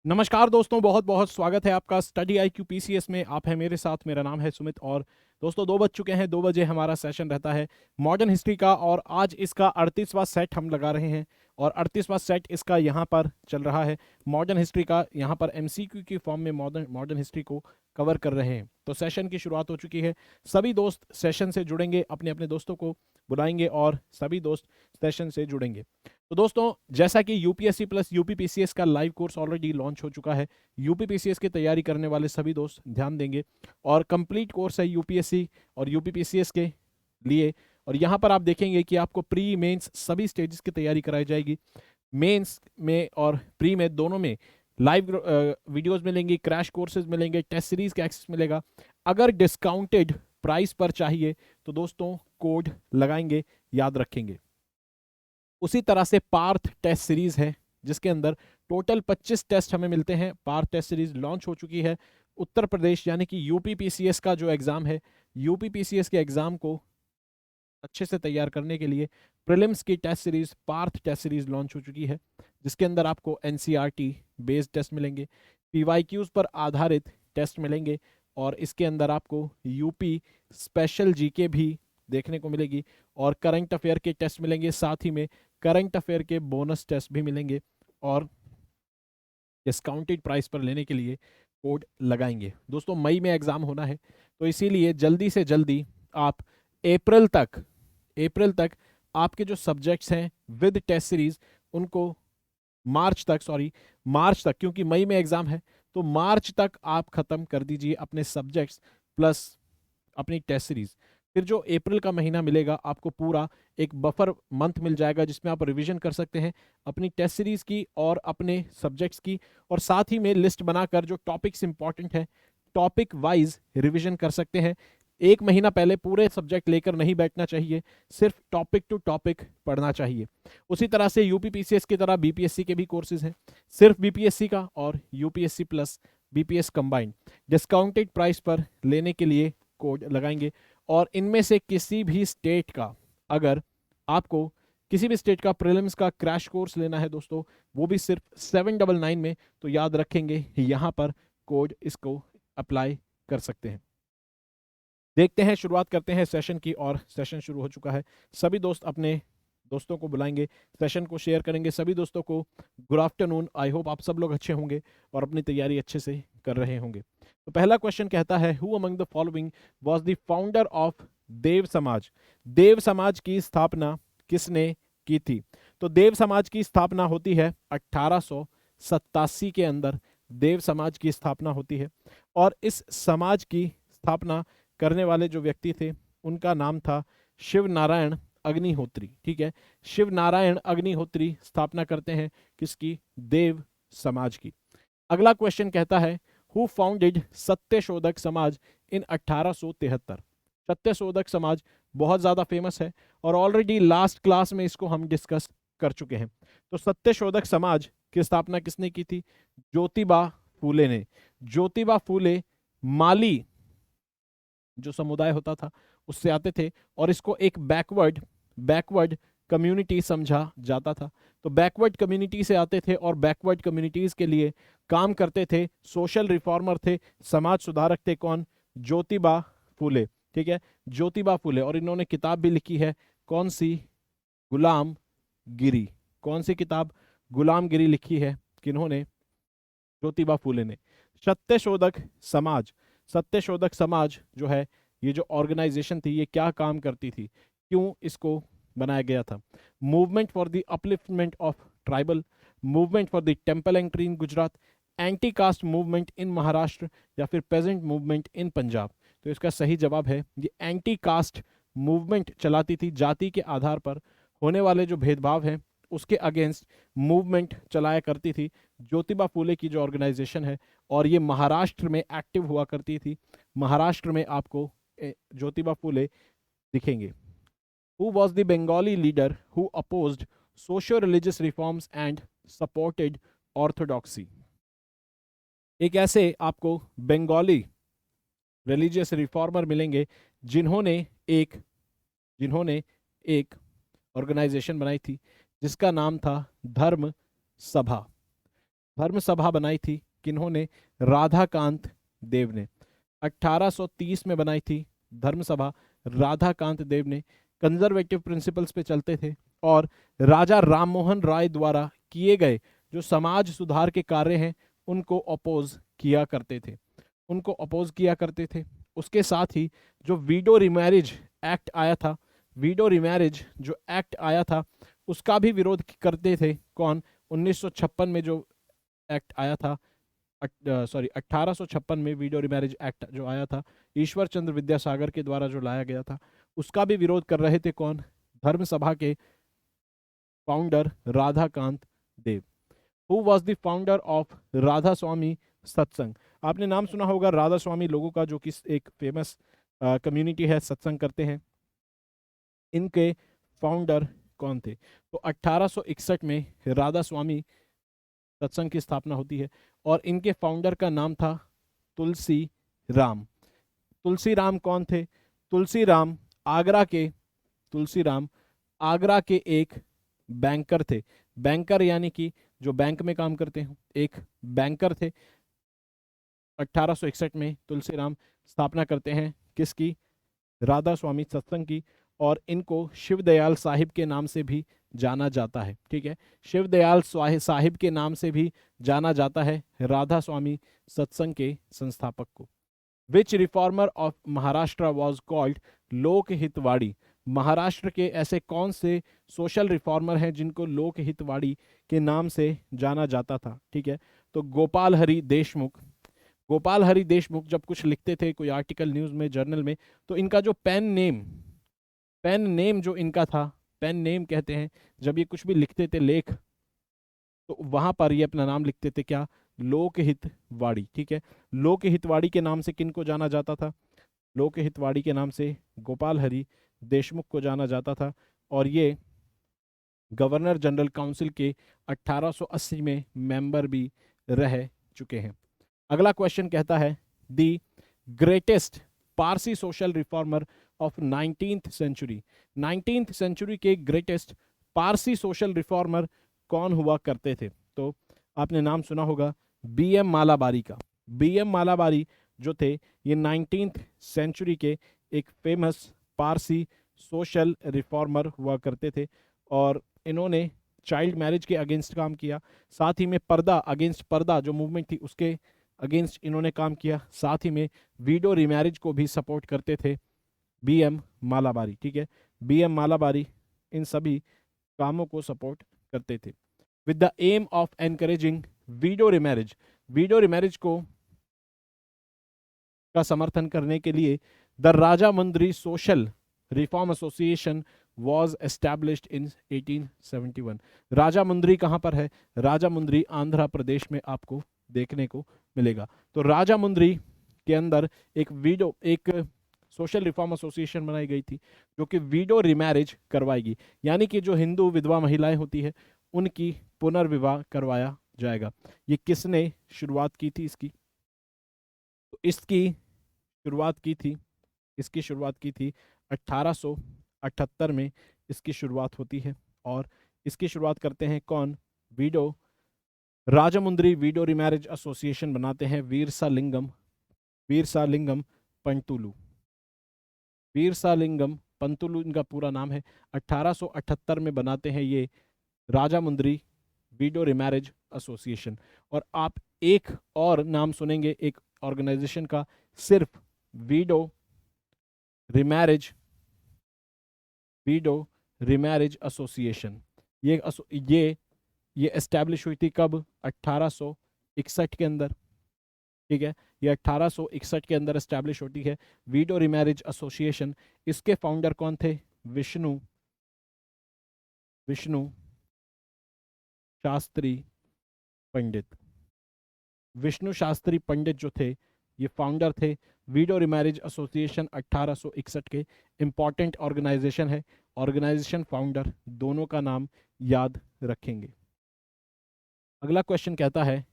नमस्कार दोस्तों, बहुत बहुत स्वागत है आपका स्टडी IQ PCS में। आप हैं मेरे साथ, मेरा नाम है सुमित। और दोस्तों 2 बज चुके हैं, 2 बजे हमारा सेशन रहता है मॉडर्न हिस्ट्री का। और आज इसका 38वां सेट हम लगा रहे हैं और 38वां सेट इसका यहाँ पर चल रहा है मॉडर्न हिस्ट्री का। यहाँ पर MCQ की फॉर्म में मॉडर्न मॉडर्न हिस्ट्री को कवर कर रहे हैं। तो सेशन की शुरुआत हो चुकी है। सभी दोस्त सेशन से जुड़ेंगे, अपने अपने दोस्तों को बुलाएंगे और सभी दोस्त सेशन से जुड़ेंगे। तो दोस्तों, जैसा कि यूपीएससी प्लस यूपीपीसीएस का लाइव कोर्स ऑलरेडी लॉन्च हो चुका है, यूपीपीसीएस की तैयारी करने वाले सभी दोस्त ध्यान देंगे। और कंप्लीट कोर्स है यूपीएससी और यूपीपीसीएस के लिए। और यहाँ पर आप देखेंगे कि आपको प्री मेंस सभी स्टेजेस की तैयारी कराई जाएगी। मेंस में और प्री में दोनों में लाइव वीडियोस मिलेंगी, क्रैश कोर्सेज मिलेंगे, टेस्ट सीरीज का एक्सेस मिलेगा। अगर डिस्काउंटेड प्राइस पर चाहिए तो दोस्तों कोड लगाएंगे, याद रखेंगे। उसी तरह से पार्थ टेस्ट सीरीज है जिसके अंदर टोटल 25 टेस्ट हमें मिलते हैं। पार्थ टेस्ट सीरीज लॉन्च हो चुकी है। उत्तर प्रदेश यानी कि यूपीपीसीएस का जो एग्जाम है, यूपीपीसीएस के एग्जाम को अच्छे से तैयार करने के लिए प्रीलिम्स की test series Parth test series launch हो चुकी है, जिसके अंदर आपको एनसीईआरटी बेस्ड टेस्ट मिलेंगे, पीवाईक्यूज पर आधारित टेस्ट मिलेंगे और इसके अंदर आपको यूपी स्पेशल जीके भी देखने को मिलेगी और करंट अफेयर के टेस्ट मिलेंगे। साथ ही में करंट अफेयर के बोनस टेस्ट भी मिलेंगे और डिस्काउंटेड प्राइस पर लेने के लिए कोड लगाएंगे। दोस्तों मई में एग्जाम होना है, तो इसीलिए जल्दी से जल्दी आप अप्रैल तक आपके जो सब्जेक्ट्स हैं विद टेस्ट सीरीज उनको मार्च तक, क्योंकि मई में एग्जाम है तो मार्च तक आप खत्म कर दीजिए अपने सब्जेक्ट्स प्लस अपनी टेस्ट सीरीज। फिर जो अप्रैल का महीना मिलेगा आपको पूरा एक बफर मंथ मिल जाएगा जिसमें आप रिवीजन कर सकते हैं अपनी टेस्ट सीरीज की और अपने सब्जेक्ट्स की। और साथ ही में लिस्ट बनाकर जो टॉपिक्स इंपॉर्टेंट है टॉपिक वाइज रिवीजन कर सकते हैं। एक महीना पहले पूरे सब्जेक्ट लेकर नहीं बैठना चाहिए, सिर्फ टॉपिक टू टॉपिक पढ़ना चाहिए। उसी तरह से यूपीपीसीएस की तरह बीपीएससी के भी कोर्सेज हैं, सिर्फ बीपीएससी का और UPSC plus BPS combined discounted price पर लेने के लिए कोड लगाएंगे। और इनमें से किसी भी स्टेट का, अगर आपको किसी भी स्टेट का प्रीलिम्स का क्रैश कोर्स लेना है दोस्तों, वो भी सिर्फ 799 में, तो याद रखेंगे यहाँ पर कोड इसको अप्लाई कर सकते हैं। देखते हैं, शुरुआत करते हैं सेशन की। और सेशन शुरू हो चुका है। सभी दोस्त अपने दोस्तों को बुलाएंगे, सेशन को शेयर करेंगे सभी दोस्तों को। गुड आफ्टरनून, आई होप आप सब लोग अच्छे होंगे और अपनी तैयारी अच्छे से कर रहे होंगे। तो पहला क्वेश्चन कहता है, who among the following was the founder of Dev Samaj. Dev समाज की स्थापना किसने की थी? तो देव समाज की स्थापना होती है 1887 के अंदर देव समाज की स्थापना होती है। और इस समाज की स्थापना करने वाले जो व्यक्ति थे उनका नाम था शिव नारायण अग्निहोत्री। ठीक है, शिव नारायण अग्निहोत्री स्थापना करते हैं किसकी? देव समाज की। अगला क्वेश्चन कहता है, हु फाउंडेड सत्यशोधक समाज इन 1873। सत्यशोधक समाज बहुत ज्यादा फेमस है और ऑलरेडी लास्ट क्लास में इसको हम डिस्कस कर चुके हैं। तो सत्यशोधक समाज की स्थापना किसने की थी? ज्योतिबा फूले ने। ज्योतिबा फूले माली जो समुदाय होता था उससे आते थे और इसको एक बैकवर्ड कम्युनिटी समझा जाता था। तो बैकवर्ड कम्युनिटी से आते थे और बैकवर्ड कम्युनिटीज के लिए काम करते थे, सोशल रिफॉर्मर थे, समाज सुधारक थे। कौन? ज्योतिबा फूले। ठीक है, ज्योतिबा फूले। और इन्होंने किताब भी लिखी है, कौन सी? गुलाम गिरी। कौन सी किताब? गुलाम गिरी लिखी है किन्होंने? ज्योतिबा फूले ने। सत्यशोधक समाज, सत्यशोधक समाज जो है, ये जो ऑर्गेनाइजेशन थी ये क्या काम करती थी, क्यों इसको बनाया गया था? Movement for the upliftment of tribal, movement for the temple entry in Gujarat, anti caste movement in Maharashtra या फिर पेजेंट मूवमेंट इन पंजाब। तो इसका सही जवाब है ये एंटी कास्ट मूवमेंट चलाती थी। जाति के आधार पर होने वाले जो भेदभाव हैं उसके अगेंस्ट मूवमेंट चलाया करती थी ज्योतिबा फूले की जो ऑर्गेनाइजेशन है। और ये महाराष्ट्र में एक्टिव हुआ करती थी। महाराष्ट्र में आपको ज्योतिबा फूले दिखेंगे। Who was the Bengali leader who opposed socio religious reforms and supported orthodoxy. एक ऐसे आपको बंगाली रिलीजियस रिफॉर्मर मिलेंगे जिन्होंने एक जिन्होंने एक ऑर्गेनाइजेशन बनाई थी जिसका नाम था धर्म सभा। धर्म सभा बनाई थी किन्होंने? राधाकांत देव ने। 1830 में बनाई थी धर्म सभा राधाकांत देव ने। कंजर्वेटिव प्रिंसिपल्स पे चलते थे और राजा राममोहन राय द्वारा किए गए जो समाज सुधार के कार्य हैं उनको अपोज किया करते थे, उनको अपोज किया करते थे। उसके साथ ही जो वीडो रिमैरिज एक्ट आया था, वीडो रिमैरिज जो एक्ट आया था उसका भी विरोध करते थे। कौन? 1956 में जो एक्ट आया था, 1856 में वीडियो रिमैरिज एक्ट जो आया था, ईश्वर चंद्र विद्यासागर के द्वारा जो लाया गया था, उसका भी विरोध कर रहे थे। कौन? धर्म सभा के founder Radhakant Dev. Who was the founder of Radha Soami Satsang? आपने नाम सुना होगा राधा स्वामी लोगों का, जो कि एक फेमस कम्युनिटी है, सत्संग करते हैं। इनके फाउंडर कौन थे? तो 1861 में राधा स्वामी सत्संग की स्थापना होती है और इनके फाउंडर का नाम था तुलसी राम। तुलसी राम कौन थे? तुलसी राम आगरा के एक बैंकर थे। बैंकर यानी कि जो बैंक में काम करते हैं, एक बैंकर थे। 1861 में तुलसी राम स्थापना करते हैं किसकी? राधा स्वामी सत्संग की। और इनको शिवदयाल साहिब के नाम से भी जाना जाता है। ठीक है, शिवदयाल साहिब के नाम से भी जाना जाता है राधा स्वामी सत्संग के संस्थापक को। Which reformer of Maharashtra was called Lokhitwadi? Maharashtra के ऐसे कौन से सोशल रिफॉर्मर हैं जिनको लोक हितवाड़ी के नाम से जाना जाता था? ठीक है, तो गोपाल हरि देशमुख। गोपाल हरि देशमुख जब कुछ लिखते थे, कोई आर्टिकल न्यूज में, जर्नल में, तो इनका जो पेन नेम जो इनका था, पेन नेम कहते हैं, जब ये कुछ भी लिखते थे लेख, तो वहां पर ये अपना नाम लिखते थे क्या? लोकहितवाड़ी। ठीक है, लोकहितवाड़ी के नाम से किनको जाना जाता था? लोकहितवाड़ी के नाम से गोपाल हरि देशमुख को जाना जाता था। और ये गवर्नर जनरल काउंसिल के 1880 में मेंबर भी रह चुके हैं। अगला क्वेश्चन कहता है the greatest Parsi social reformer of 19th century. 19th century के ग्रेटेस्ट पारसी सोशल रिफॉर्मर कौन हुआ करते थे? तो आपने नाम सुना होगा बीएम मालाबारी का। बीएम मालाबारी जो थे ये 19th सेंचुरी के एक फेमस पारसी सोशल रिफॉर्मर हुआ करते थे और इन्होंने चाइल्ड मैरिज के अगेंस्ट काम किया, साथ ही में पर्दा अगेंस्ट पर्दा जो मूवमेंट थी उसके अगेंस्ट इन्होंने काम किया, साथ ही में वीडो रिमैरिज को भी सपोर्ट करते थे बीएम मालाबारी। ठीक है, बीएम मालाबारी इन सभी कामों को सपोर्ट करते थे। With the aim of encouraging widow remarriage को का समर्थन करने के लिए the Rajahmundry social reform association was established in 1871। Rajahmundry कहाँ पर है? राजामुंद्री आंध्र प्रदेश में आपको देखने को मिलेगा। तो राजामुंद्री के अंदर एक सोशल रिफॉर्म एसोसिएशन बनाई गई थी जो कि वीडो रिमैरिज करवाएगी, यानी कि जो हिंदू विधवा महिलाएं होती है उनकी पुनर्विवाह करवाया जाएगा। ये किसने शुरुआत की थी इसकी? तो इसकी शुरुआत की थी 1878 में इसकी शुरुआत होती है। और इसकी शुरुआत करते हैं कौन? राजामुंद्री वीडो रिमैरिज एसोसिएशन बनाते हैं वीरसालिंगम पंतुलू। वीरसालिंगम पंतुलू इनका पूरा नाम है। 1878 में बनाते हैं ये राजामुंद्री वीडो रिमैरिज एसोसिएशन। और आप एक और नाम सुनेंगे एक ऑर्गेनाइजेशन का, सिर्फ वीडो रिमैरिज एसोसिएशन। ये एस्टैब्लिश हुई थी कब? 1861 के अंदर। ठीक है, ये 1861 के अंदर एस्टैब्लिश होती है वीडो रिमैरिज एसोसिएशन। इसके फाउंडर कौन थे? विष्णु शास्त्री पंडित। विष्णु शास्त्री पंडित जो थे ये फाउंडर थे वीडो रिमैरिज एसोसिएशन 1861 के। इंपॉर्टेंट ऑर्गेनाइजेशन है, ऑर्गेनाइजेशन फाउंडर दोनों का नाम याद रखेंगे। अगला क्वेश्चन कहता है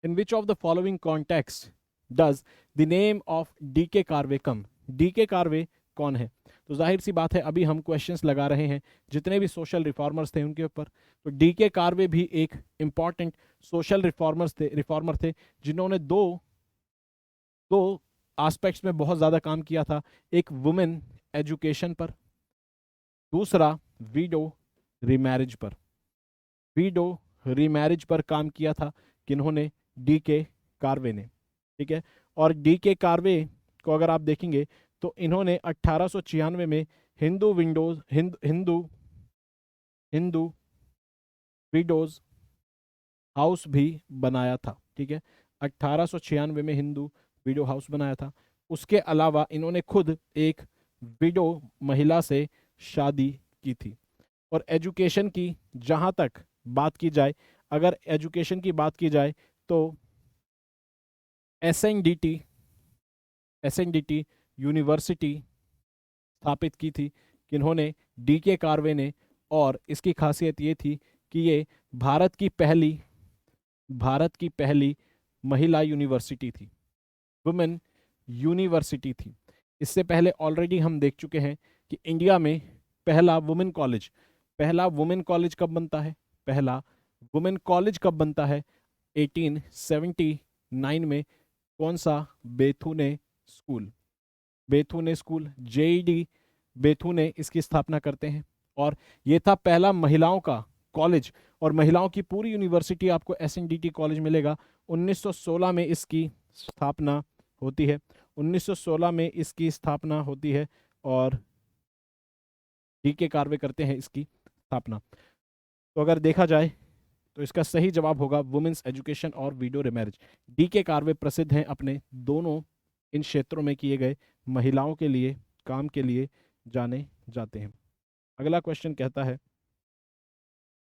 in which of the following context does the name of D K Karve come? D K Karve कौन है? तो जाहिर सी बात है अभी हम क्वेश्चंस लगा रहे हैं जितने भी सोशल रिफॉर्मर्स थे उनके ऊपर। तो डीके कार्वे भी एक इम्पॉर्टेंट सोशल रिफॉर्मर थे जिन्होंने दो एस्पेक्ट्स में बहुत ज़्यादा काम किया था। एक वुमेन एजुकेशन पर, दूसरा वीडो रीमैरिज पर। वीडो रीमैरिज पर काम किया था किन्होंने? डीके कार्वे ने। ठीक है, और डीके कार्वे को अगर आप देखेंगे तो इन्होंने 1896 में हिंदू विडोज हाउस भी बनाया था। ठीक है, 1896 में हिंदू विडो हाउस बनाया था। उसके अलावा इन्होंने खुद एक विडो महिला से शादी की थी। और एजुकेशन की जहाँ तक बात की जाए, अगर एजुकेशन की बात की जाए तो एसएनडीटी यूनिवर्सिटी स्थापित की थी किन्होंने? डीके कार्वे ने। और इसकी खासियत ये थी कि ये भारत की पहली महिला यूनिवर्सिटी थी, वुमेन यूनिवर्सिटी थी। इससे पहले ऑलरेडी हम देख चुके हैं कि इंडिया में पहला वुमेन कॉलेज कब बनता है? पहला वुमेन कॉलेज कब बनता है? 1879 में। कौन सा? बेथुने स्कूल, जेईडी बेथुने इसकी स्थापना करते हैं। और ये था पहला महिलाओं का कॉलेज, और महिलाओं की पूरी यूनिवर्सिटी आपको एसएनडीटी कॉलेज मिलेगा। 1916 में इसकी स्थापना होती है। 1916 में इसकी स्थापना होती है और डीके कार्वे करते हैं इसकी स्थापना। तो अगर देखा जाए तो इसका सही जवाब होगा वुमेन्स एजुकेशन और वीडो रिमैरिज। डीके कार्वे प्रसिद्ध हैं अपने दोनों इन क्षेत्रों में किए गए महिलाओं के लिए काम के लिए जाने जाते हैं। अगला क्वेश्चन कहता है,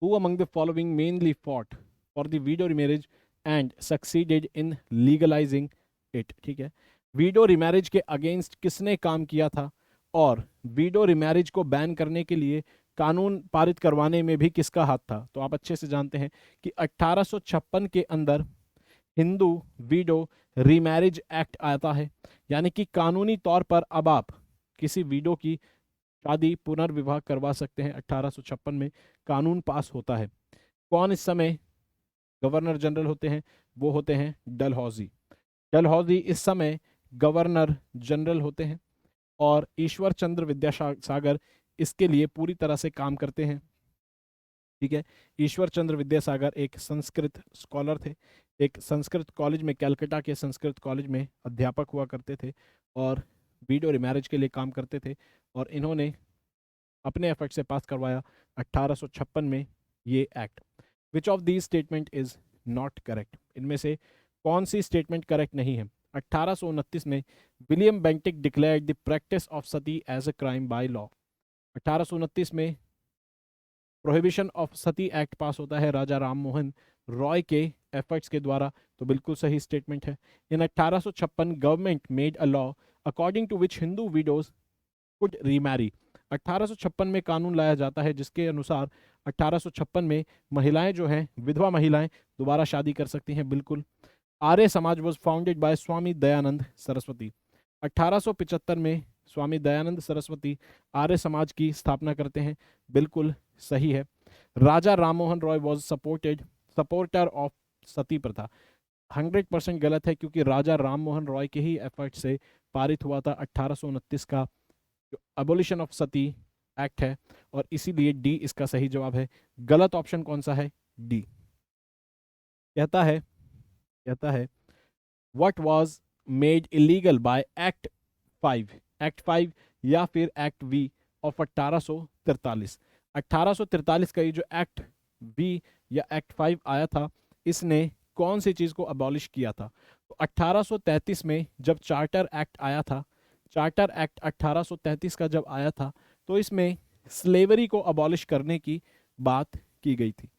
Who among the following mainly fought for the widow remarriage and succeeded in legalizing it? ठीक है, वीडो रिमैरिज के अगेंस्ट किसने काम किया था और वीडो रिमैरिज को बैन करने के लिए कानून पारित करवाने में भी किसका हाथ था? तो आप अच्छे से जानते हैं कि 1856 के अंदर हिंदू वीडो रीमैरिज एक्ट आता है, यानी कि कानूनी तौर पर अब आप किसी वीडो की शादी पुनर्विवाह करवा सकते हैं। 1856 में कानून पास होता है। कौन इस समय गवर्नर जनरल होते हैं? वो होते हैं डलहौजी इस समय गवर्नर जनरल होते हैं। और ईश्वर चंद्र विद्यासागर इसके लिए पूरी तरह से काम करते हैं। ठीक है, ईश्वर चंद्र विद्यासागर एक संस्कृत स्कॉलर थे, एक संस्कृत कॉलेज में, कलकत्ता के संस्कृत कॉलेज में अध्यापक हुआ करते थे और वीडो रिमैरिज के लिए काम करते थे। और इन्होंने अपने एफर्ट से पास करवाया 1856 में ये act. Which of these statement is not correct? इनमें से कौन सी स्टेटमेंट करेक्ट नहीं है? 1829 में William Bentinck declared the practice of sati as a crime by law. 1829 में prohibition of sati act pass होता है राजा राम मोहन रॉय के एफर्ट्स के द्वारा। तो बिल्कुल सही स्टेटमेंट है। In 1856 government made a law according to which Hindu widows could remarry. 1856 में कानून लाया जाता है जिसके अनुसार 1856 में महिलाएं जो हैं, विधवा महिलाएं दोबारा शादी कर सकती हैं। बिल्कुल। Arya Samaj was founded by Swami Dayanand Saraswati. 1875 में स्वामी दयानंद सरस्वती आर्य समाज की स्थापना करते हैं। बिल्कुल सही है। Raja Rammohan Roy was supporter of sati pratha. 100% गलत है, क्योंकि राजा राममोहन रॉय के ही एफर्ट से पारित हुआ था 1829 का जो अबोलिशन ऑफ सती एक्ट है, और इसीलिए डी इसका सही जवाब है। गलत ऑप्शन कौन सा है? डी। कहता है what was made illegal bye act 5 या फिर एक्ट वी ऑफ 1843। 1843 का ये जो एक्ट वी या एक्ट 5 आया था, इसने कौन सी चीज को अबॉलिश किया था? तो 1833 में जब चार्टर एक्ट आया था, चार्टर एक्ट 1833 का जब आया था, तो इसमें स्लेवरी को अबॉलिश करने की बात की गई थी।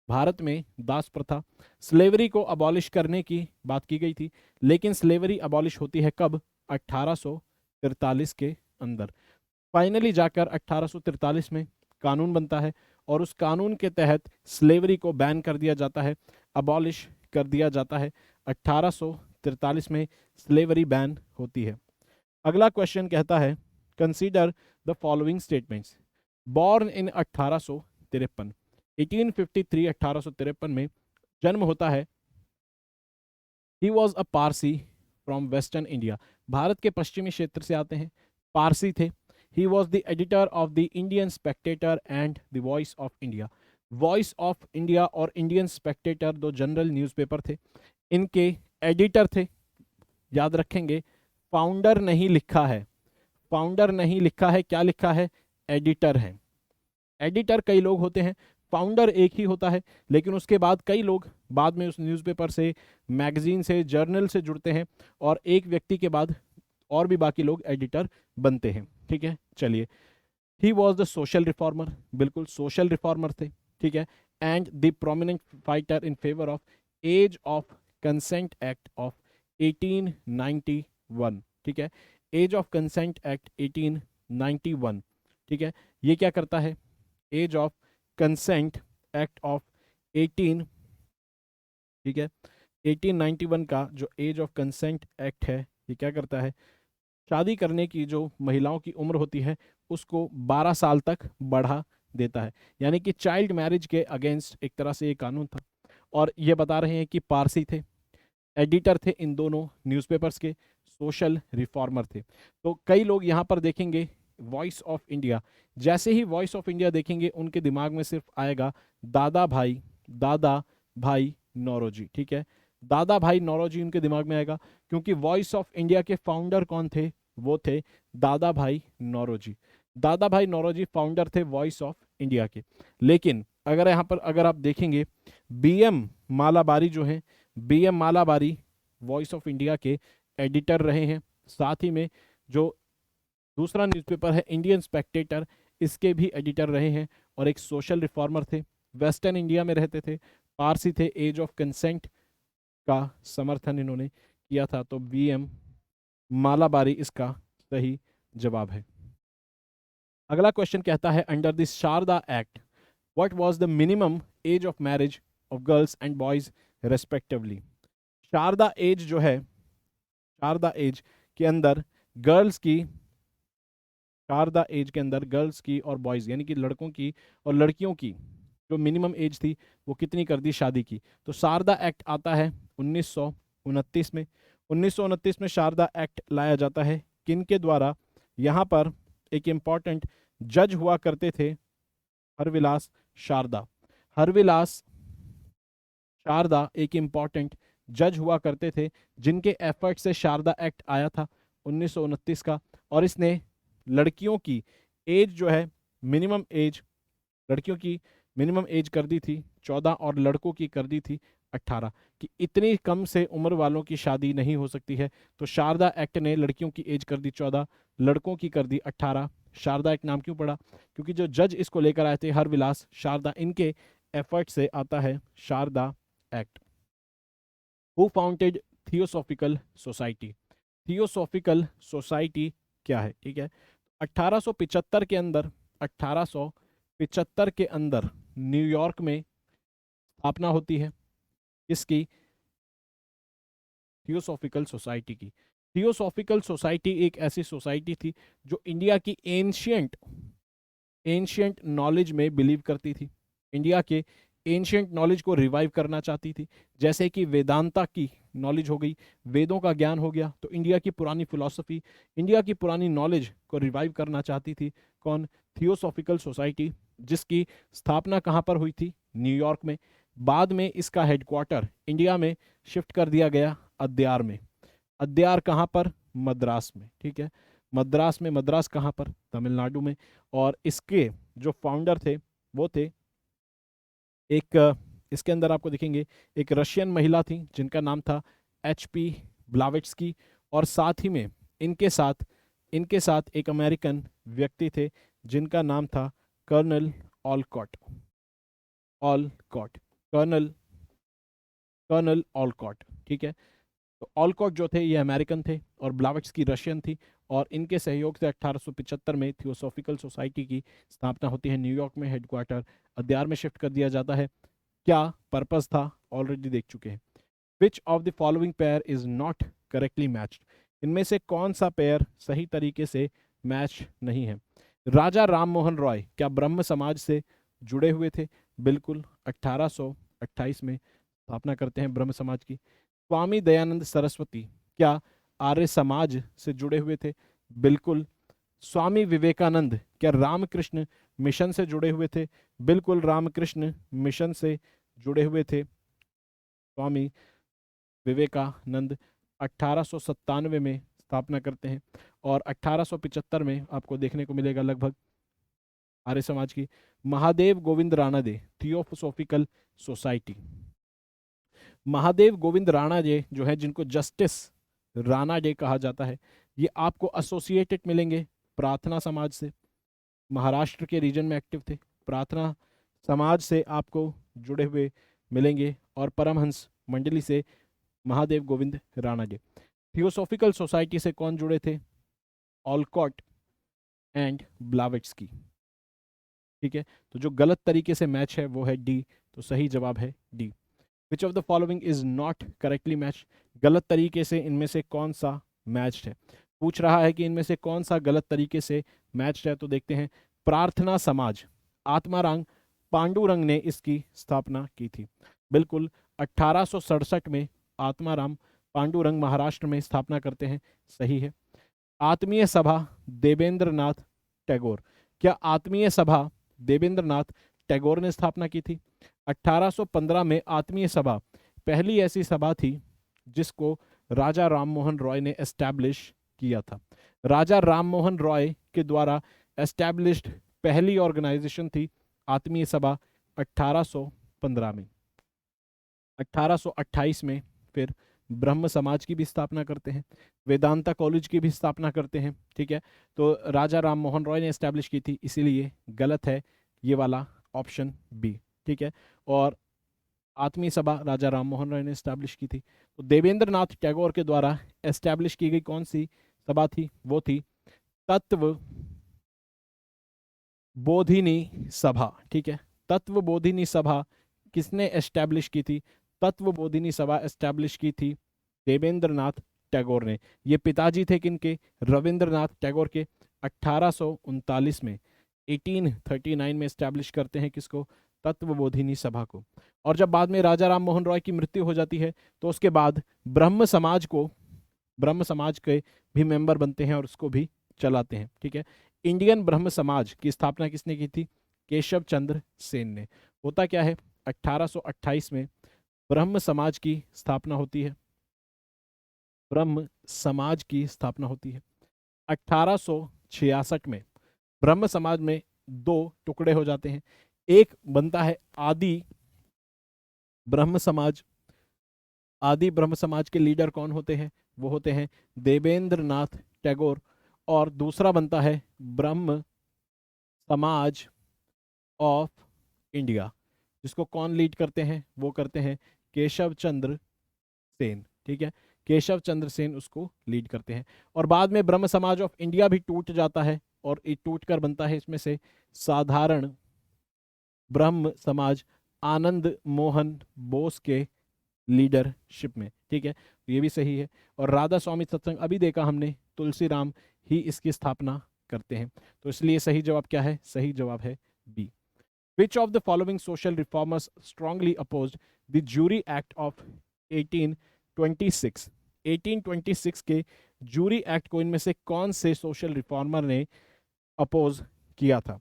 भारत में दास प्रथा, स्लेवरी को अबॉलिश करने की बात की गई थी। लेकिन स्लेवरी अबॉलिश होती है कब? 1843 के अंदर। फाइनली जाकर 1843 में कानून बनता है और उस कानून के तहत स्लेवरी को बैन कर दिया जाता है, अबॉलिश कर दिया जाता है। 1843 में स्लेवरी बैन होती है। अगला क्वेश्चन कहता है consider the following statements. Born in 1853, 1853 में जन्म होता है। He was a Parsi from western India, Bharat के पश्चिमी क्षेत्र से आते हैं, पारसी थे। ही was the editor of the Indian Spectator and the voice of India. Voice of India और इंडियन स्पेक्टेटर दो जनरल न्यूज़पेपर थे, इनके एडिटर थे। याद रखेंगे, फाउंडर नहीं लिखा है, फाउंडर नहीं लिखा है, क्या लिखा है? एडिटर है। एडिटर कई लोग होते हैं, फाउंडर एक ही होता है, लेकिन उसके बाद कई लोग बाद में उस न्यूज़पेपर से, मैगजीन से, जर्नल से जुड़ते हैं और एक व्यक्ति के बाद और भी बाकी लोग एडिटर बनते हैं। ठीक है, चलिए। He was the social reformer, बिल्कुल सोशल रिफॉर्मर थे। ठीक है, and the prominent fighter in favour of age of consent act of 1891। ठीक है, एज ऑफ कंसेंट एक्ट 1891। ठीक है, ये क्या करता है? Age of consent act of 18, ठीक है, 1891 का जो एज ऑफ कंसेंट एक्ट है, ये क्या करता है? शादी करने की जो महिलाओं की उम्र होती है उसको 12 साल तक बढ़ा देता है। यानी कि चाइल्ड मैरिज के अगेंस्ट एक तरह से ये कानून था। और ये बता रहे हैं कि पारसी थे, एडिटर थे इन दोनों न्यूज़पेपर्स के, सोशल रिफॉर्मर थे। तो कई लोग यहाँ पर देखेंगे वॉइस ऑफ इंडिया, जैसे ही वॉइस ऑफ इंडिया देखेंगे उनके दिमाग में सिर्फ आएगा दादा भाई नौरोजी। ठीक है, दादा भाई नौरोजी उनके दिमाग में आएगा, क्योंकि वॉइस ऑफ इंडिया के फाउंडर कौन थे? वो थे दादा भाई नौरोजी। दादा भाई नौरोजी फाउंडर थे वॉइस ऑफ इंडिया के। लेकिन अगर यहाँ पर अगर आप देखेंगे, बीएम मालाबारी जो हैं, BM Malabari voice of India के एडिटर रहे हैं। साथ ही में जो दूसरा न्यूज़पेपर है इंडियन स्पेक्टेटर, इसके भी एडिटर रहे हैं और एक सोशल रिफॉर्मर थे। वेस्टर्न इंडिया में रहते थे, पारसी थे, एज ऑफ कंसेंट का समर्थन इन्होंने किया था। तो बीएम मालाबारी इसका सही जवाब है। अगला क्वेश्चन कहता है, under the Sarda act what was the minimum age of marriage of girls and boys respectively. Sarda age जो है, शारदा एज के अंदर गर्ल्स की, शारदा एज के अंदर गर्ल्स की और बॉयज़ यानी कि लड़कों की और लड़कियों की जो मिनिमम एज थी वो कितनी कर दी शादी की? तो शारदा एक्ट आता है 1929 में। 1929 में शारदा एक्ट लाया जाता है, किन के द्वारा? यहाँ पर एक इम्पॉर्टेंट जज हुआ करते थे, हरविलास शारदा। हरविलास शारदा एक इम्पॉर्टेंट जज हुआ करते थे, जिनके एफर्ट से शारदा एक्ट आया था 1929 का। और इसने लड़कियों की एज जो है, मिनिमम एज, लड़कियों की मिनिमम एज कर दी थी 14 और लड़कों की कर दी थी 18, कि इतनी कम से उम्र वालों की शादी नहीं हो सकती है। तो शारदा एक्ट ने लड़कियों की एज कर दी 14, लड़कों की कर दी 18। शारदा एक्ट नाम क्यों पड़ा? क्योंकि जो जज इसको लेकर आए थे हरविलास शारदा, इनके एफर्ट से आता है Sarda act. Who founded theosophical society. Theosophical society क्या है? ठीक है, 1875 के अंदर, 1875 के अंदर न्यूयॉर्क में स्थापना होती है इसकी, थियोसॉफिकल सोसाइटी की। थियोसॉफिकल सोसाइटी एक ऐसी सोसाइटी थी जो इंडिया की एंशियंट नॉलेज में बिलीव करती थी, इंडिया के एंशियंट नॉलेज को रिवाइव करना चाहती थी। जैसे कि वेदांता की नॉलेज हो गई, वेदों का ज्ञान हो गया, तो इंडिया की पुरानी फिलॉसफी, इंडिया की पुरानी नॉलेज को रिवाइव करना चाहती थी। कौन? थियोसॉफिकल सोसाइटी, जिसकी स्थापना कहाँ पर हुई थी? न्यूयॉर्क में। बाद में इसका हेडक्वार्टर इंडिया में शिफ्ट कर दिया गया अद्यार में। अद्यार कहाँ पर? मद्रास में। ठीक है, मद्रास में। मद्रास कहाँ पर? तमिलनाडु में। और इसके जो फाउंडर थे वो थे एक, इसके अंदर आपको दिखेंगे एक रशियन महिला थी जिनका नाम था HP ब्लावेट्स्की, और साथ ही में इनके साथ एक अमेरिकन व्यक्ति थे जिनका नाम था कर्नल ऑलकॉट। Colonel Olcott. ठीक है, तो ऑलकॉट जो थे ये अमेरिकन थे और ब्लावेट्स्की रशियन थी, और इनके सहयोग से 1875 में थियोसॉफिकल सोसाइटी की स्थापना होती है। न्यूयॉर्क में हेडक्वार्टर अद्यार में शिफ्ट कर दिया जाता है। क्या पर्पस था ऑलरेडी देख चुके हैं। विच of the following pair is not correctly matched. इनमें से कौन सा पेयर सही तरीके से मैच नहीं है। राजा राम मोहन रॉय क्या ब्रह्म समाज से जुड़े हुए थे? बिल्कुल, 1828 में स्थापना करते हैं ब्रह्म समाज की। स्वामी दयानंद सरस्वती क्या आर्य समाज से जुड़े हुए थे? बिल्कुल। स्वामी विवेकानंद क्या रामकृष्ण मिशन से जुड़े हुए थे? बिल्कुल, रामकृष्ण मिशन से जुड़े हुए थे स्वामी विवेकानंद। 1897 में स्थापना करते हैं और 1875 में आपको देखने को मिलेगा लगभग आर्य समाज की। Mahadev Govind Ranade theosophical society. महादेव गोविंद राणाडे जो है, जिनको जस्टिस राणाडे कहा जाता है, ये आपको एसोसिएटेड मिलेंगे प्रार्थना समाज से। महाराष्ट्र के रीजन में एक्टिव थे, प्रार्थना समाज से आपको जुड़े हुए मिलेंगे और परमहंस मंडली से महादेव गोविंद राणाडे। थियोसॉफिकल सोसाइटी से कौन जुड़े थे? Olcott and Blavatsky. ठीक है, तो जो गलत तरीके से मैच है वो है डी, तो सही जवाब है D. Which of the following is not correctly match? गलत तरीके से इनमें से कौन सा मैच है? पूछ रहा है कि इनमें से कौन सा गलत तरीके से मैच है, तो देखते हैं। प्रार्थना समाज, आत्माराम पांडुरंग ने इसकी स्थापना की थी। बिल्कुल, 1867 में आत्माराम पांडुरंग महाराष्ट्र में स्थापना करते हैं, सही है। आत्मीय सभा देवेंद्र नाथ टैगोर, क्या आत्मीय सभा देवेंद्र नाथ टैगोर ने स्थापना की थी? 1815 में आत्मीय सभा पहली ऐसी सभा थी जिसको राजा राम मोहन रॉय ने एस्टैब्लिश किया था। राजा राम मोहन रॉय के द्वारा एस्टैब्लिश्ड पहली ऑर्गेनाइजेशन थी आत्मीय सभा 1815 में। 1828 में फिर ब्रह्म समाज की भी स्थापना करते हैं, वेदांता कॉलेज की भी स्थापना करते हैं। ठीक है, तो राजा राम मोहन रॉय ने एस्टैब्लिश की थी, इसीलिए गलत है ये वाला ऑप्शन बी। ठीक है, और आत्मीय सभा राजा राम मोहन रॉय ने एस्टैब्लिश की थी। तो देवेंद्र नाथ टैगोर के द्वारा एस्टैब्लिश की गई कौन सी सभा थी? वो थी तत्व बोधिनी सभा। ठीक है, तत्व बोधिनी सभा किसने एस्टैब्लिश की थी? तत्व बोधिनी सभा एस्टैब्लिश की थी देवेंद्र नाथ टैगोर ने। ये पिताजी थे किनके? रविंद्रनाथ टैगोर के। 1839 में 1839 में एस्टैब्लिश करते हैं किसको? तत्वबोधिनी सभा को। और जब बाद में राजा राम मोहन रॉय की मृत्यु हो जाती है तो उसके बाद ब्रह्म समाज के भी मेंबर बनते हैं और उसको भी चलाते हैं। ठीक है, इंडियन ब्रह्म समाज की स्थापना किसने की थी? केशव चंद्र सेन ने। होता क्या है, 1828 में ब्रह्म समाज की स्थापना होती है। ब्रह्म समाज की स्थापना होती है। 1866 में ब्रह्म समाज में दो टुकड़े हो जाते हैं। एक बनता है आदि ब्रह्म समाज। आदि ब्रह्म समाज के लीडर कौन होते हैं? वो होते हैं देवेंद्र नाथ टैगोर। और दूसरा बनता है ब्रह्म समाज ऑफ इंडिया, जिसको कौन लीड करते हैं? वो करते हैं केशव चंद्र सेन। ठीक है, केशव चंद्र सेन उसको लीड करते हैं। और बाद में ब्रह्म समाज ऑफ इंडिया भी टूट जाता है और ये टूटकर बनता है इसमें से साधारण ब्रह्म समाज आनंद मोहन बोस के लीडरशिप में। ठीक है, तो ये भी सही है। और राधा स्वामी सत्संग अभी देखा हमने, तुलसीराम ही इसकी स्थापना करते हैं, तो इसलिए सही जवाब क्या है? सही जवाब है B. Which of the following social reformers strongly opposed the Jury Act of 1826? 1826 के जूरी एक्ट को इनमें से कौन से सोशल रिफॉर्मर ने अपोज किया था?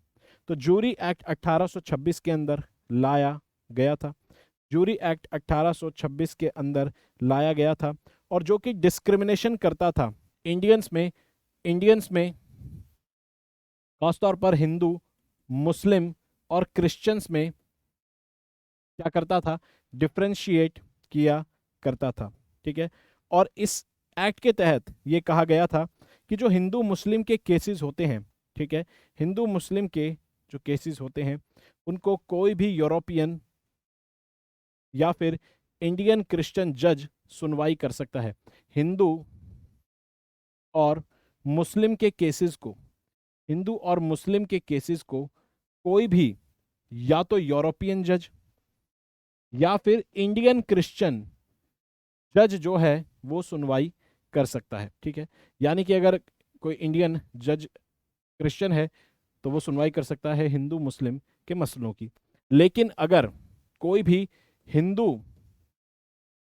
तो जूरी एक्ट 1826 के अंदर लाया गया था। जूरी एक्ट 1826 के अंदर लाया गया था और जो कि डिस्क्रिमिनेशन करता था इंडियंस में खासतौर पर हिंदू, मुस्लिम और क्रिश्चियंस में क्या करता था? डिफरेंशिएट किया करता था। ठीक है, और इस एक्ट के तहत ये कहा गया था कि जो हिंदू मुस्लिम के केसेस होते हैं, ठीक है, हिंदू मुस्लिम के जो केसेस होते हैं उनको कोई भी यूरोपियन या फिर इंडियन क्रिश्चियन जज सुनवाई कर सकता है। हिंदू और मुस्लिम के केसेस को कोई भी या तो यूरोपियन जज या फिर इंडियन क्रिश्चियन जज जो है वो सुनवाई कर सकता है। ठीक है, यानी कि अगर कोई इंडियन जज क्रिश्चियन है तो वो सुनवाई कर सकता है हिंदू मुस्लिम के मसलों की। लेकिन अगर कोई भी हिंदू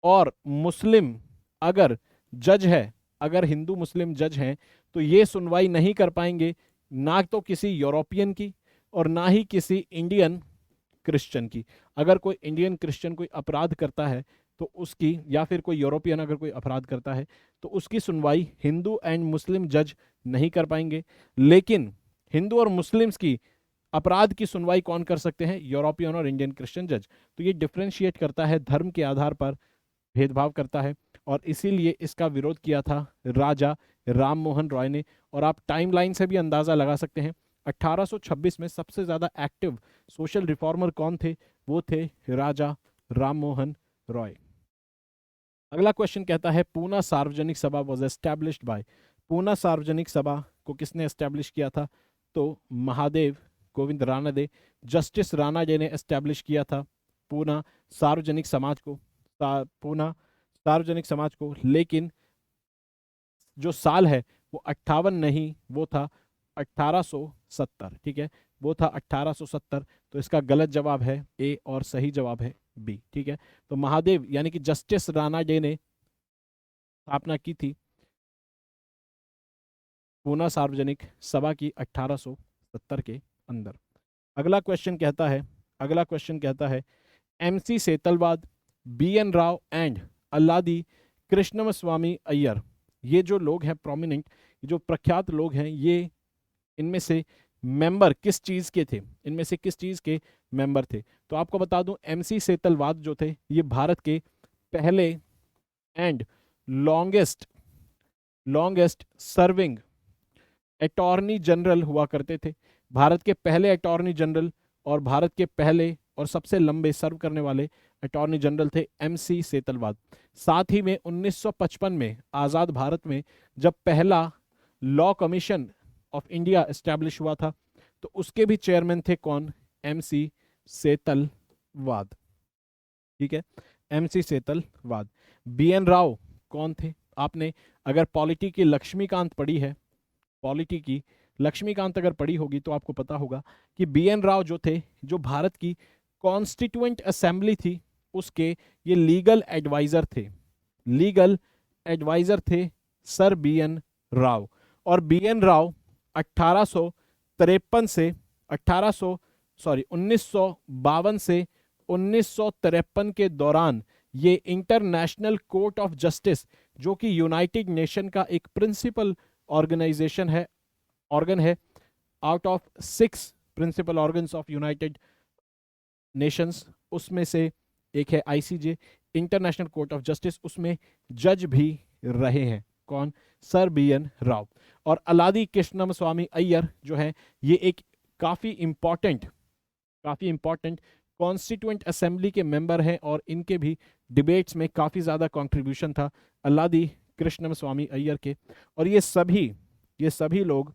और मुस्लिम अगर जज है, अगर हिंदू मुस्लिम जज हैं, तो ये सुनवाई नहीं कर पाएंगे, ना तो किसी यूरोपियन की और ना ही किसी इंडियन क्रिश्चियन की। अगर कोई इंडियन क्रिश्चियन कोई अपराध करता है तो उसकी, या फिर कोई यूरोपियन अगर कोई अपराध करता है तो उसकी सुनवाई हिंदू एंड मुस्लिम जज नहीं कर पाएंगे। लेकिन हिंदू और मुस्लिम्स की अपराध की सुनवाई कौन कर सकते हैं? यूरोपियन और इंडियन क्रिश्चियन जज। तो ये डिफ्रेंशिएट करता है, धर्म के आधार पर भेदभाव करता है, और इसीलिए इसका विरोध किया था राजा राम मोहन रॉय ने। और आप टाइमलाइन से भी अंदाजा लगा सकते हैं, 1826 में सबसे ज्यादा एक्टिव सोशल रिफॉर्मर कौन थे? वो थे राजा राम मोहन रॉय। अगला क्वेश्चन कहता है पूना सार्वजनिक सभा वॉज एस्टैब्लिश्ड बाय। पूना सार्वजनिक सभा को किसने एस्टैब्लिश किया था? तो महादेव गोविंद रानाडे, जस्टिस रानाडे ने एस्टैब्लिश किया था पूना सार्वजनिक समाज को, पूना सार्वजनिक समाज को। लेकिन जो साल है वो 58 नहीं, वो था 1870। ठीक है, वो था 1870। तो इसका गलत जवाब है ए और सही जवाब है बी। ठीक है, तो महादेव यानी कि जस्टिस रानाडे ने स्थापना की थी पूना सार्वजनिक सभा की 1870 के अंदर। अगला क्वेश्चन कहता है, अगला क्वेश्चन कहता है M C Setalvad, B N Rao and Alladi Krishnaswami Ayyar, ये जो लोग हैं प्रोमिनेंट, जो प्रख्यात लोग हैं, ये इनमें से मेंबर किस चीज के थे? इनमें से किस चीज के मेंबर थे? तो आपको बता दूं, एमसी सेतलवाद जो थे ये भारत के पहले and longest longest serving attorney general हुआ करते थे। भारत के पहले अटॉर्नी जनरल और भारत के पहले और सबसे लंबे सर्व करने वाले अटॉर्नी जनरल थे एमसी सेतलवाद। साथ ही में 1955 में आज़ाद भारत में जब पहला law commission of India establish हुआ था तो उसके भी चेयरमैन थे कौन? एमसी सेतलवाद। ठीक है, M C Setalvad. B N Rao कौन थे? आपने अगर पॉलिटी की लक्ष्मीकांत पढ़ी है, पॉलिटी की लक्ष्मीकांत अगर पढ़ी होगी तो आपको पता होगा कि बी एन राव जो थे, जो भारत की कॉन्स्टिट्यूएंट असेंबली थी उसके ये लीगल एडवाइजर थे, लीगल एडवाइजर थे सर बी एन राव। और बी एन राव 1853 से 1952 से 1953 के दौरान ये इंटरनेशनल कोर्ट ऑफ जस्टिस, जो कि यूनाइटेड नेशन का एक प्रिंसिपल ऑर्गेनाइजेशन है, ऑर्गन है, out of 6 principal organs of United Nations, उसमें से एक है ICJ, international court of justice, उसमें जज भी रहे हैं कौन? Sir B N Rao. और अलादी कृष्णस्वामी अय्यर जो है ये एक काफी इंपॉर्टेंट कॉन्स्टिट्यूएंट असेंबली के मेंबर हैं और इनके भी डिबेट्स में काफी ज्यादा कंट्रीब्यूशन था अलादी कृष्णस्वामी अय्यर के। और ये सभी लोग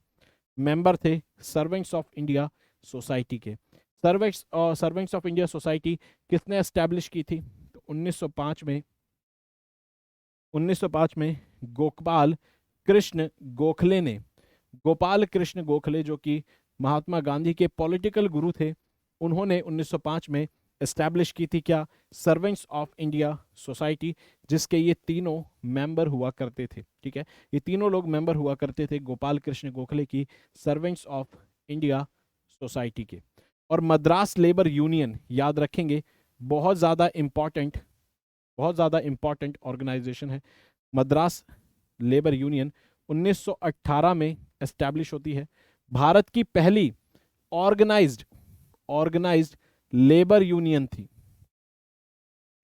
मेंबर थे सर्वेंट्स ऑफ इंडिया सोसाइटी के। सर्वेंट्स ऑफ इंडिया सोसाइटी किसने एस्टैब्लिश की थी? तो 1905 में गोपाल कृष्ण गोखले ने, गोपाल कृष्ण गोखले जो कि महात्मा गांधी के पॉलिटिकल गुरु थे, उन्होंने 1905 में एस्टैब्लिश की थी क्या? सर्वेंट्स ऑफ इंडिया सोसाइटी, जिसके ये तीनों मेंबर हुआ करते थे। ठीक है, ये तीनों लोग मेंबर हुआ करते थे गोपाल कृष्ण गोखले की सर्वेंट्स ऑफ इंडिया सोसाइटी के। और मद्रास लेबर यूनियन याद रखेंगे, बहुत ज़्यादा इंपॉर्टेंट ऑर्गेनाइजेशन है। मद्रास लेबर यूनियन 1918 में एस्टैब्लिश होती है, भारत की पहली ऑर्गेनाइज्ड लेबर यूनियन थी,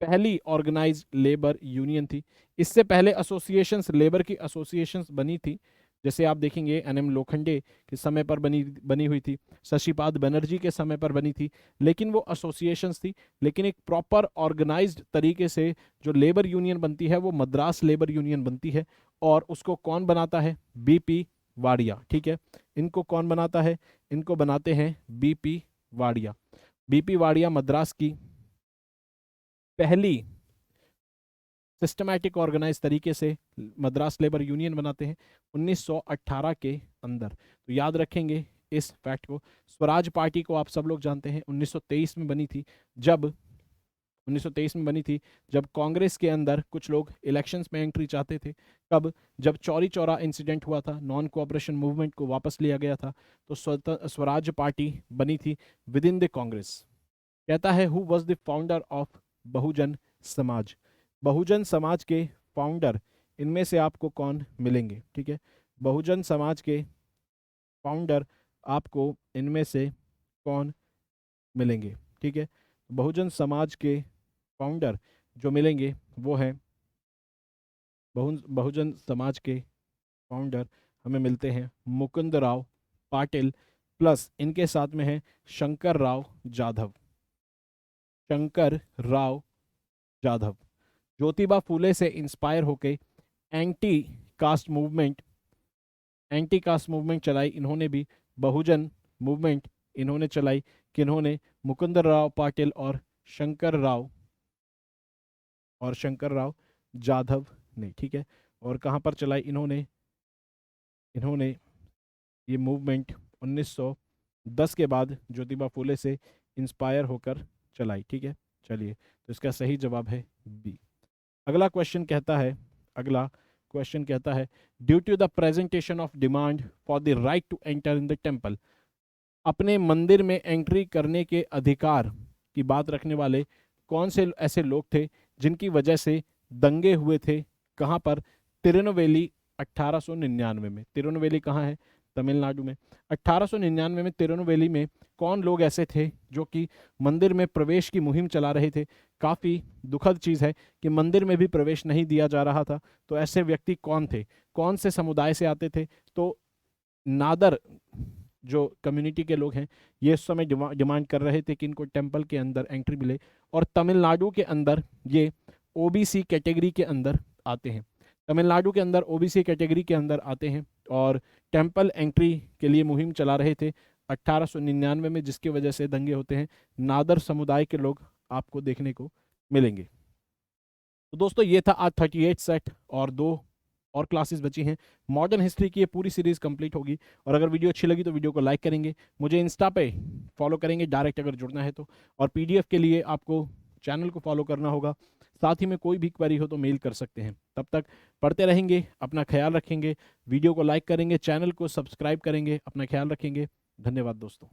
पहली ऑर्गेनाइज्ड लेबर यूनियन थी। इससे पहले एसोसिएशंस, लेबर की एसोसिएशंस बनी थी, जैसे आप देखेंगे एनएम लोखंडे के समय पर बनी हुई थी, शशिपाद बनर्जी के समय पर बनी थी, लेकिन वो एसोसिएशंस थी। लेकिन एक प्रॉपर ऑर्गेनाइज्ड तरीके से जो लेबर यूनियन बनती है वो मद्रास लेबर यूनियन बनती है, और उसको कौन बनाता है? बीपी वाडिया। ठीक है, इनको कौन बनाता है? इनको बनाते हैं बीपी वाडिया। बीपी वाडिया मद्रास की पहली सिस्टमैटिक ऑर्गेनाइज तरीके से मद्रास लेबर यूनियन बनाते हैं 1918 के अंदर। तो याद रखेंगे इस फैक्ट को। स्वराज पार्टी को आप सब लोग जानते हैं 1923 में बनी थी, जब 1923 में बनी थी जब कांग्रेस के अंदर कुछ लोग इलेक्शंस में एंट्री चाहते थे। कब? जब चौरी चौरा इंसिडेंट हुआ था, नॉन कोऑपरेशन मूवमेंट को वापस लिया गया था, तो स्वराज पार्टी बनी थी विद इन द कांग्रेस। कहता है who was the founder of Bahujan Samaj. Bahujan समाज के फाउंडर इनमें से आपको कौन मिलेंगे? ठीक है, बहुजन समाज के फाउंडर आपको इनमें से कौन मिलेंगे? ठीक है, बहुजन समाज के फाउंडर जो मिलेंगे वो हैं बहुजन समाज के फाउंडर हमें मिलते हैं मुकुंदराव पाटिल, प्लस इनके साथ में है शंकर राव जाधव। शंकर राव जाधव ज्योतिबा फूले से इंस्पायर होके एंटी कास्ट मूवमेंट चलाई इन्होंने भी। बहुजन मूवमेंट इन्होंने चलाई, किन्होंने? मुकुंदराव पाटिल और शंकर राव जाधव ने। ठीक है, और कहाँ पर चलाई इन्होंने ये मूवमेंट 1910 के बाद ज्योतिबा फूले से इंस्पायर होकर चलाई। ठीक है, चलिए, तो इसका सही जवाब है बी। अगला क्वेश्चन कहता है due to the presentation of demand for the right to enter in the temple. अपने मंदिर में एंट्री करने के अधिकार की बात रखने वाले कौन से ऐसे लोग थे जिनकी वजह से दंगे हुए थे? कहाँ पर? तिरुनेलवेली 1899 में। तिरुनेलवेली कहाँ है? तमिलनाडु में। 1899 में तिरुनेलवेली में कौन लोग ऐसे थे जो कि मंदिर में प्रवेश की मुहिम चला रहे थे? काफ़ी दुखद चीज़ है कि मंदिर में भी प्रवेश नहीं दिया जा रहा था। तो ऐसे व्यक्ति कौन थे? कौन से समुदाय से आते थे? तो नादर जो कम्युनिटी के लोग हैं ये उस समय डिमांड कर रहे थे कि इनको टेम्पल के अंदर एंट्री मिले, और तमिलनाडु के अंदर ये ओबीसी कैटेगरी के अंदर आते हैं। तमिलनाडु के अंदर ओबीसी कैटेगरी के अंदर आते हैं और टेम्पल एंट्री के लिए मुहिम चला रहे थे 1899 में, जिसकी वजह से दंगे होते हैं। नादर समुदाय के लोग आपको देखने को मिलेंगे। तो दोस्तों ये था आज 38 सेट, और 2 और क्लासेस बची हैं। मॉडर्न हिस्ट्री की ये पूरी सीरीज कंप्लीट होगी। और अगर वीडियो अच्छी लगी तो वीडियो को लाइक करेंगे, मुझे इंस्टा पे फॉलो करेंगे डायरेक्ट अगर जुड़ना है तो, और पीडीएफ के लिए आपको चैनल को फॉलो करना होगा। साथ ही में कोई भी क्वेरी हो तो मेल कर सकते हैं। तब तक पढ़ते रहेंगे, अपना ख्याल रखेंगे, वीडियो को लाइक करेंगे, चैनल को सब्सक्राइब करेंगे, अपना ख्याल रखेंगे। धन्यवाद दोस्तों।